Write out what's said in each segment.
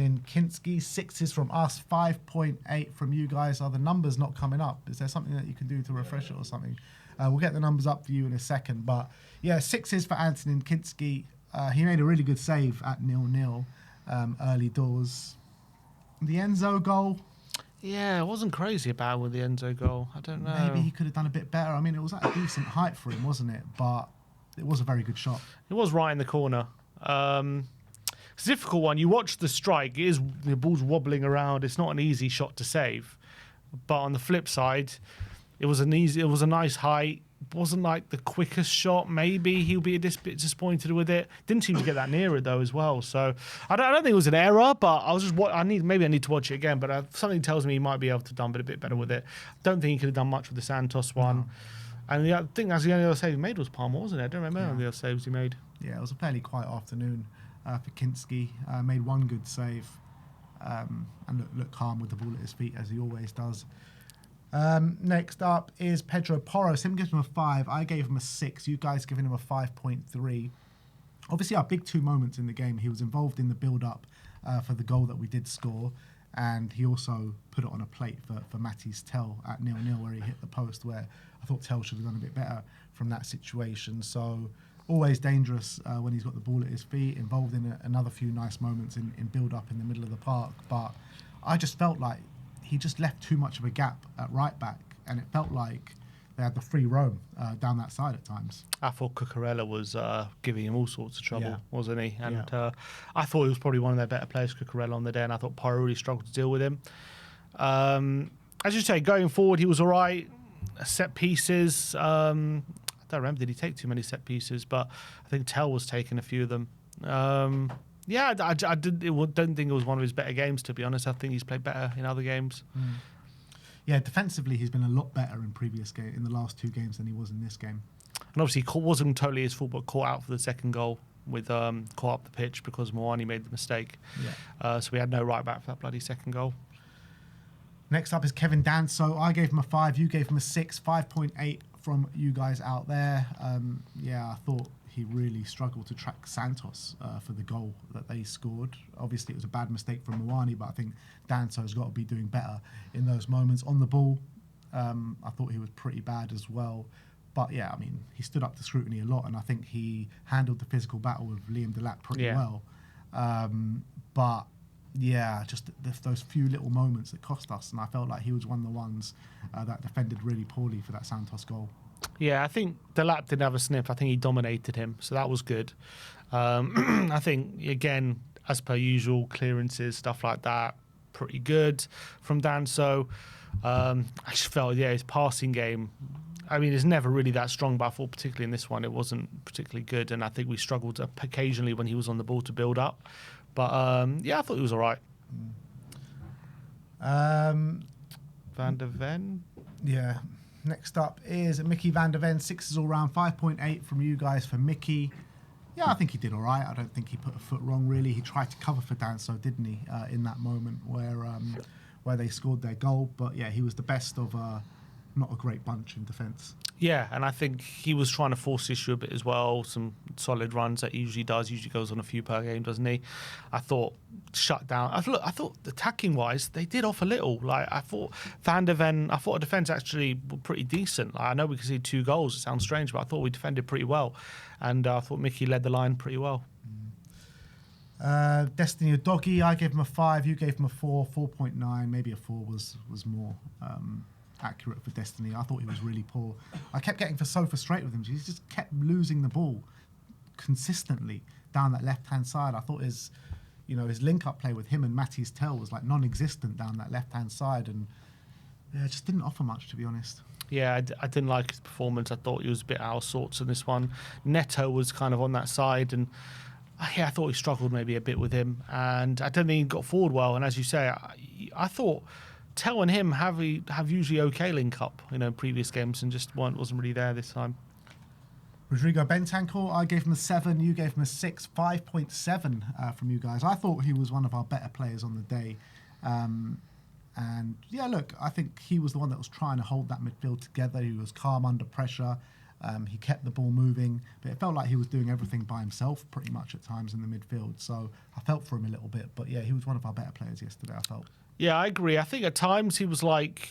in Kinski, 6s from us, 5.8 from you guys. Are the numbers not coming up? Is there something that you can do to refresh it or something? We'll get the numbers up for you in a second. But yeah, 6s for Antonin Kinski. He made a really good save at 0-0 early doors. The Enzo goal. Yeah, I wasn't crazy about with the Enzo goal. I don't know. Maybe he could have done a bit better. I mean, it was at a decent height for him, wasn't it? But it was a very good shot. It was right in the corner. It's a difficult one. You watch the strike. The ball's wobbling around. It's not an easy shot to save. But on the flip side, it was a nice height. Wasn't like the quickest shot. Maybe he'll be a bit disappointed with it. Didn't seem to get that near it though as well. So I don't think it was an error. But I was just maybe I need to watch it again. But something tells me he might be able to have done a bit better with it. Don't think he could have done much with the Santos one. No. And I think that's the only other save he made was Palmer, wasn't it? I don't remember the other saves he made. Yeah, it was a fairly quiet afternoon for Kinski. Made one good save and looked calm with the ball at his feet as he always does. Next up is Pedro Porro. Sim gives him a 5. I gave him a 6. You guys giving him a 5.3. Obviously, our big 2 moments in the game. He was involved in the build-up for the goal that we did score, and he also put it on a plate for Matty's Tell at 0-0 where he hit the post, where I thought Tell should have done a bit better from that situation. So always dangerous when he's got the ball at his feet, involved in another few nice moments in build-up in the middle of the park. But I just felt like he just left too much of a gap at right back, and it felt like they had the free roam down that side at times. I thought Cucurella was giving him all sorts of trouble, wasn't he? And I thought he was probably one of their better players, Cucurella, on the day, and I thought Porro really struggled to deal with him. As you say, going forward, he was all right. Set pieces, I don't remember, did he take too many set pieces? But I think Tell was taking a few of them. I don't think it was one of his better games, to be honest. I think he's played better in other games. Yeah, defensively, he's been a lot better in the last 2 games than he was in this game. And obviously, wasn't totally his fault, but caught out for the second goal with caught up the pitch because Muani made the mistake. Yeah. So we had no right back for that bloody second goal. Next up is Kevin Danso. I gave him a 5. You gave him a 6. 5.8 from you guys out there. I thought he really struggled to track Santos for the goal that they scored. Obviously, it was a bad mistake from Muani, but I think Danso's got to be doing better in those moments. On the ball, I thought he was pretty bad as well. But yeah, I mean, he stood up to scrutiny a lot, and I think he handled the physical battle with Liam Delap pretty well. But yeah, just those few little moments that cost us, and I felt like he was one of the ones that defended really poorly for that Santos goal. Yeah, I think Delap didn't have a sniff. I think he dominated him, so that was good. I think, again, as per usual, clearances, stuff like that, pretty good from Danso. I just felt, his passing game, I mean, it's never really that strong, but I thought particularly in this one, it wasn't particularly good, and I think we struggled occasionally when he was on the ball to build up. But, I thought he was all right. Van der Ven? Yeah. Next up is Mickey Van der Ven, 6s all round, 5.8 from you guys for Mickey. Yeah, I think he did all right. I don't think he put a foot wrong, really. He tried to cover for Danso, didn't he, in that moment where they scored their goal. But yeah, he was the best of not a great bunch in defence. Yeah, and I think he was trying to force the issue a bit as well. Some solid runs that he usually does. Usually goes on a few per game, doesn't he? I thought shut down. I thought attacking wise, they did off a little. Like I thought Van der Ven. I thought our defence actually were pretty decent. Like, I know we conceded 2 goals. It sounds strange, but I thought we defended pretty well, and I thought Mickey led the line pretty well. Destiny Udogie, I gave him a 5. You gave him a 4. 4.9. Maybe a 4 was more accurate for Destiny. I thought he was really poor. I kept getting so frustrated with him. He just kept losing the ball consistently down that left-hand side. I thought his link-up play with him and Matty's Tell was like non-existent down that left-hand side, and it just didn't offer much, to be honest. Yeah, I didn't like his performance. I thought he was a bit out of sorts in this one. Neto was kind of on that side, and I thought he struggled maybe a bit with him, and I don't think he got forward well. And as you say, I thought Tell and him have usually okay link up, in previous games, and just wasn't really there this time. Rodrigo Bentancur, I gave him a 7, you gave him a 6, 5.7 from you guys. I thought he was one of our better players on the day. And yeah, look, I think he was the one that was trying to hold that midfield together. He was calm under pressure. He kept the ball moving, but it felt like he was doing everything by himself pretty much at times in the midfield. So I felt for him a little bit. But yeah, he was one of our better players yesterday, I felt. Yeah, I agree. I think at times he was like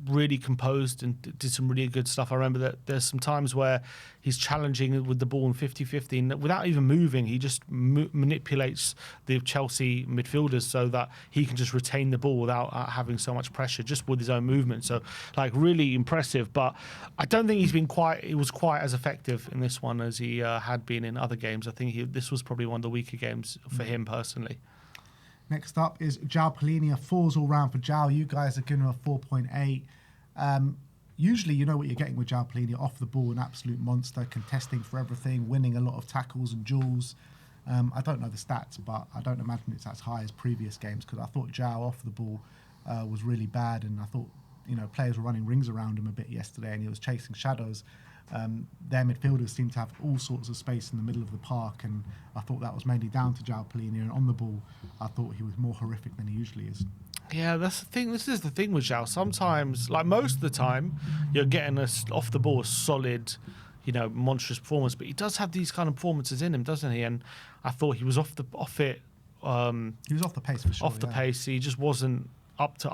really composed and did some really good stuff. I remember that there's some times where he's challenging with the ball in 50-50 and without even moving, he just manipulates the Chelsea midfielders so that he can just retain the ball without having so much pressure just with his own movement. So like really impressive, but I don't think he was quite as effective in this one as he had been in other games. I think this was probably one of the weaker games for him personally. Next up is João Palhinha. 4s all round for João. You guys are giving him a 4.8. Usually you know what you're getting with João Palhinha. Off the ball, an absolute monster, contesting for everything, winning a lot of tackles and duels. I don't know the stats, but I don't imagine it's as high as previous games because I thought João off the ball was really bad, and I thought players were running rings around him a bit yesterday and he was chasing shadows. Their midfielders seem to have all sorts of space in the middle of the park, and I thought that was mainly down to João Palhinha. And on the ball, I thought he was more horrific than he usually is. Yeah, that's the thing. This is the thing with João. Sometimes, like most of the time, you're getting off the ball a solid, monstrous performance. But he does have these kind of performances in him, doesn't he? And I thought he was off it. He was off the pace for sure. Off the pace, he just wasn't up to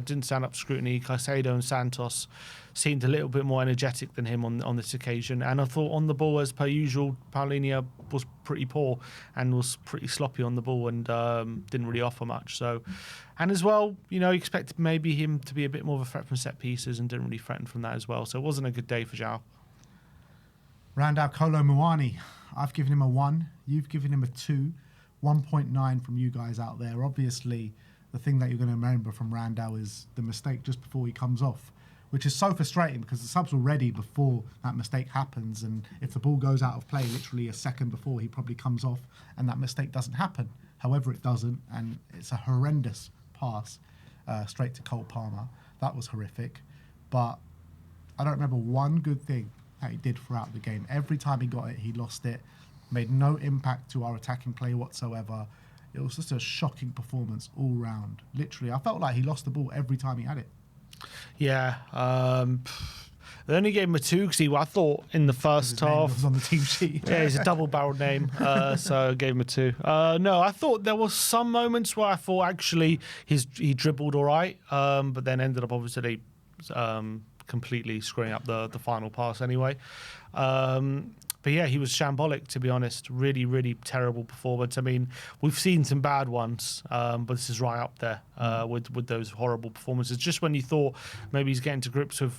didn't stand up to scrutiny. Caicedo and Santos seemed a little bit more energetic than him on this occasion, and I thought on the ball, as per usual, Palhinha was pretty poor and was pretty sloppy on the ball and didn't really offer much. So, and as well, expected maybe him to be a bit more of a threat from set pieces and didn't really threaten from that as well. So it wasn't a good day for João. Randal Kolo Muani. I've given him a 1. You've given him a 2. 1.9 from you guys out there. Obviously, the thing that you're going to remember from Randal is the mistake just before he comes off, which is so frustrating because the subs were ready before that mistake happens, and if the ball goes out of play literally a second before, he probably comes off and that mistake doesn't happen. However, it doesn't, and it's a horrendous pass straight to Cole Palmer. That was horrific, but I don't remember one good thing that he did throughout the game. Every time he got it, he lost it, made no impact to our attacking play whatsoever. It was just a shocking performance all round. Literally, I felt like he lost the ball every time he had it. Yeah. They only gave him a 2 because I thought in the first half... was on the team sheet. Yeah, he's a double-barreled name, so I gave him a 2. No, I thought there was some moments where I thought actually he dribbled all right, but then ended up obviously completely screwing up the final pass anyway. But yeah, he was shambolic, to be honest. Really, really terrible performance. I mean, we've seen some bad ones, but this is right up there with those horrible performances. Just when you thought maybe he's getting to grips with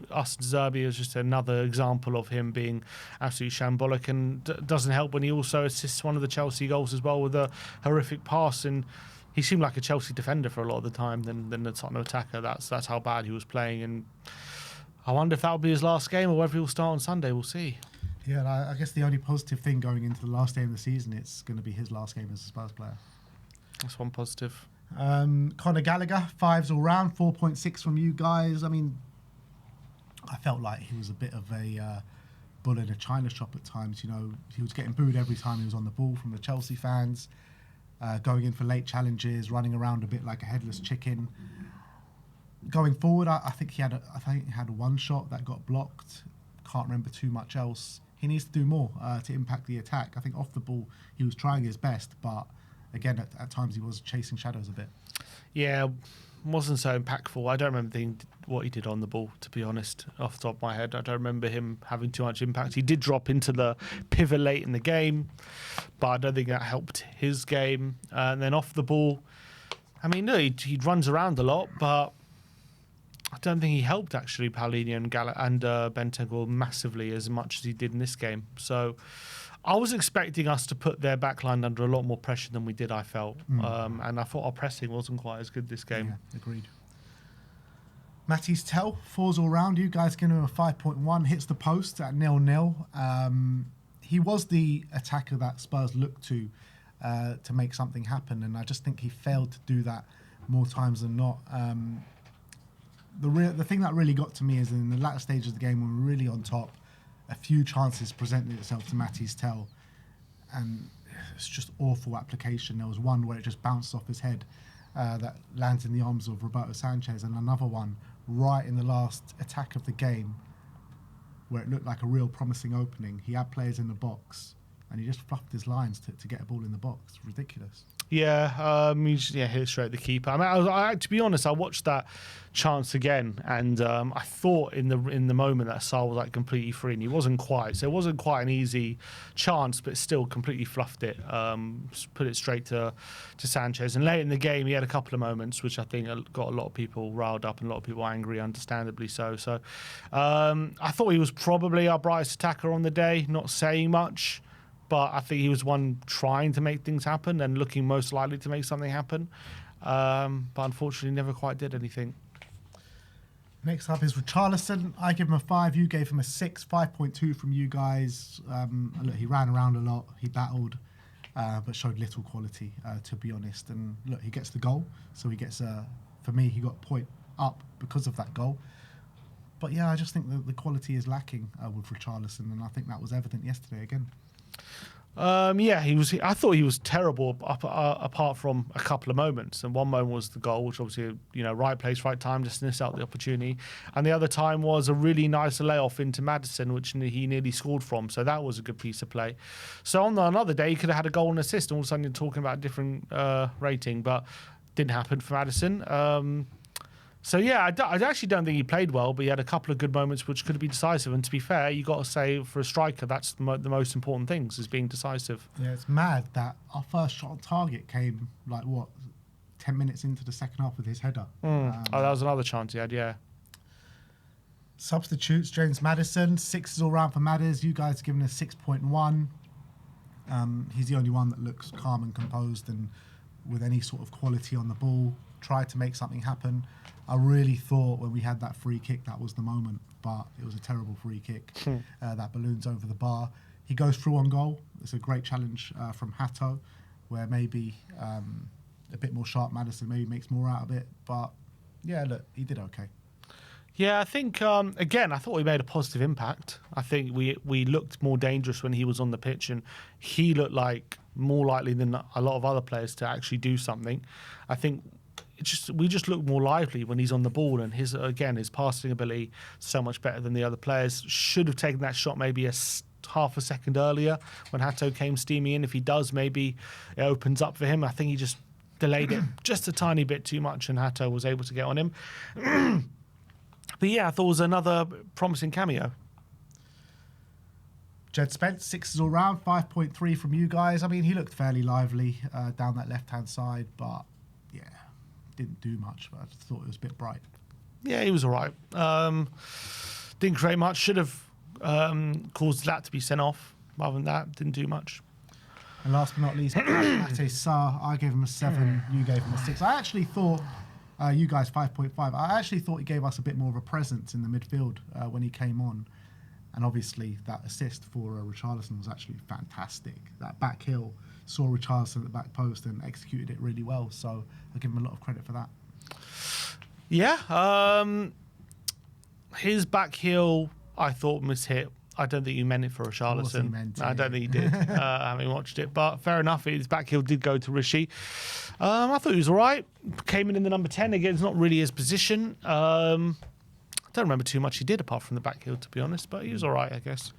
us and Zerbi, is just another example of him being absolutely shambolic, and doesn't help when he also assists one of the Chelsea goals as well with a horrific pass. And he seemed like a Chelsea defender for a lot of the time than the Tottenham attacker. That's how bad he was playing. And I wonder if that'll be his last game or whether he'll start on Sunday. We'll see. Yeah, I guess the only positive thing going into the last game of the season, it's going to be his last game as a Spurs player. That's one positive. Conor Gallagher, 5s all round, 4.6 from you guys. I mean, I felt like he was a bit of a bull in a china shop at times. He was getting booed every time he was on the ball from the Chelsea fans, going in for late challenges, running around a bit like a headless chicken. Going forward, I think he had one shot that got blocked. Can't remember too much else. He needs to do more to impact the attack. I think off the ball he was trying his best, but again at times he was chasing shadows a bit. Yeah, wasn't so impactful. I don't remember what he did on the ball, to be honest, off the top of my head. I don't remember him having too much impact. He did drop into the pivot late in the game, but I don't think that helped his game. And then off the ball, I mean, no, he runs around a lot, but I don't think he helped actually Palhinha and Bentancur massively as much as he did in this game. So I was expecting us to put their backline under a lot more pressure than we did, I felt. And I thought our pressing wasn't quite as good this game. Yeah, agreed. Matty's Tell, 4s all round. You guys give him a 5.1, hits the post at 0-0. He was the attacker that Spurs looked to make something happen, and I just think he failed to do that more times than not. The thing that really got to me is in the latter stage of the game when we were really on top, a few chances presented itself to Matty's Tell, and it's just awful application. There was one where it just bounced off his head that lands in the arms of Roberto Sanchez, and another one right in the last attack of the game where it looked like a real promising opening. He had players in the box, and he just fluffed his lines to get a ball in the box. Ridiculous. Yeah, he just, hit it straight at the keeper. I mean, to be honest, I watched that chance again, and I thought in the moment that Sarr was like completely free, and he wasn't quite. So it wasn't quite an easy chance, but still completely fluffed it. Put it straight to Sanchez. And late in the game, he had a couple of moments which I think got a lot of people riled up and a lot of people angry, understandably so. So I thought he was probably our brightest attacker on the day, not saying much. But I think he was one trying to make things happen and looking most likely to make something happen. But unfortunately, never quite did anything. Next up is Richarlison. I give him a 5. You gave him a 6. 5.2 from you guys. Look, he ran around a lot. He battled, but showed little quality, to be honest. And look, he gets the goal. So he gets, for me, he got a point up because of that goal. But yeah, I just think the quality is lacking with Richarlison. And I think that was evident yesterday again. He was. I thought he was terrible apart from a couple of moments, and one moment was the goal, which obviously right place, right time, just missed out the opportunity, and the other time was a really nice layoff into Maddison, which he nearly scored from. So that was a good piece of play. So on another day, he could have had a goal and assist, and all of a sudden you're talking about a different rating, but didn't happen for Maddison. So yeah, I actually don't think he played well, but he had a couple of good moments which could have been decisive. And to be fair, you got to say for a striker, that's the most important things, is being decisive. Yeah, it's mad that our first shot on target came 10 minutes into the second half with his header. That was another chance he had. Yeah. Substitutes: James Maddison, 6 all round for Madders. You guys are giving a 6.1. He's the only one that looks calm and composed and with any sort of quality on the ball. Tried to make something happen. I really thought when we had that free kick that was the moment, but it was a terrible free kick. That balloons over the bar. He goes through on goal. It's a great challenge from Hato, where maybe a bit more sharp Maddison maybe makes more out of it. But yeah, look, he did okay. Yeah, I think, again, I thought he made a positive impact. I think we looked more dangerous when he was on the pitch, and he looked like more likely than a lot of other players to actually do something. I think we just look more lively when he's on the ball, and his passing ability so much better than the other players. Should have taken that shot maybe half a second earlier when Hato came steaming in. If he does, maybe it opens up for him. I think he just delayed it just a tiny bit too much, and Hato was able to get on him. But yeah, I thought it was another promising cameo. Jed Spence, 6 all round, 5.3 from you guys. I mean, he looked fairly lively down that left-hand side, but yeah, didn't do much. But I just thought it was a bit bright. Yeah, he was all right. Didn't create much. Should have caused that to be sent off. Other than that, didn't do much. And last but not least, Mate Sarr. I gave him a 7. You gave him a 6. I actually thought, you guys 5.5. I actually thought he gave us a bit more of a presence in the midfield when he came on. And obviously that assist for Richarlison was actually fantastic. That back heel saw Richarlison at the back post and executed it really well. So I give him a lot of credit for that. Yeah. His back heel, I thought mishit. I don't think he meant it for Richarlison. I don't think he did, having watched it. But fair enough, his back heel did go to Rishi. I thought he was all right. Came in the number 10. Again, it's not really his position. I don't remember too much he did apart from the back heel, to be honest. But he was all right, I guess.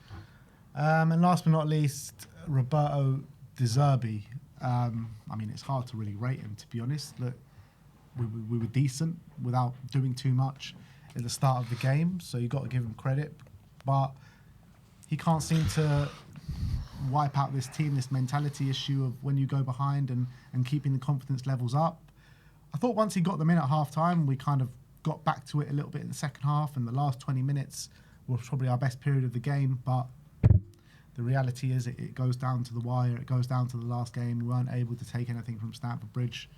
And last but not least, Roberto De Zerbi. I mean, it's hard to really rate him, to be honest. Look, we were decent without doing too much at the start of the game. So you've got to give him credit. But he can't seem to wipe out this team, this mentality issue of when you go behind and keeping the confidence levels up. I thought once he got them in at half-time, we kind of got back to it a little bit in the second half, and the last 20 minutes was probably our best period of the game. But the reality is it goes down to the wire. It goes down to the last game. We weren't able to take anything from Stamford Bridge.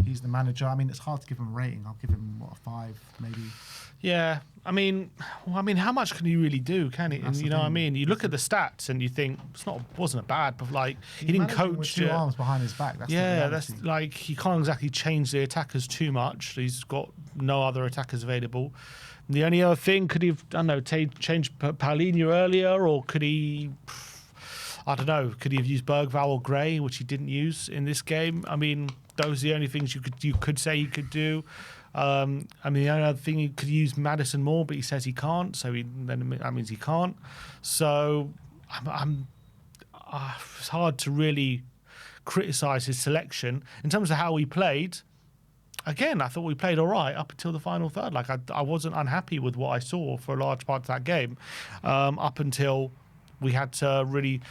He's the manager. I mean, it's hard to give him a rating. I'll give him, a 5, maybe. Yeah, I mean, how much can he really do? Can he? And you know what I mean? You look at the stats and you think wasn't a bad, but like he didn't coach with 2 arms behind his back. That's like he can't exactly change the attackers too much. He's got no other attackers available. And the only other thing, could he have, I don't know, changed Paulinho earlier, or could he? I don't know. Could he have used Bergvall or Gray, which he didn't use in this game? I mean, those are the only things you could say he could do. I mean, the only other thing, he could use Maddison more, but he says he can't, so then that means he can't. So it's hard to really criticise his selection. In terms of how we played, again, I thought we played all right up until the final third. Like, I wasn't unhappy with what I saw for a large part of that game, up until we had to really,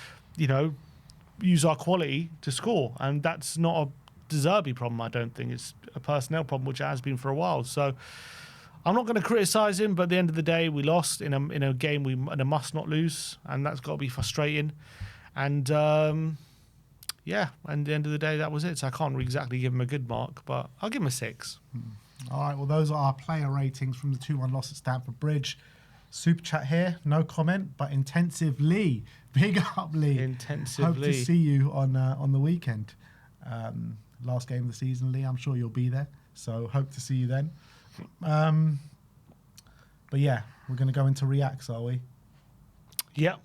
use our quality to score. And that's not a De Zerbi problem, I don't think. It's a personnel problem, which it has been for a while. So I'm not going to criticise him, but at the end of the day, we lost in a game we must not lose, and that's got to be frustrating. And and at the end of the day, that was it. So I can't exactly give him a good mark, but I'll give him a 6. All right, well, those are our player ratings from the 2-1 loss at Stamford Bridge. Super chat here, no comment, but Intensive Lee, big up Lee. Intensive Hope Lee. to see you on the weekend. Last game of the season, Lee. I'm sure you'll be there, so hope to see you then. But yeah, we're going to go into reacts, are we? Yep.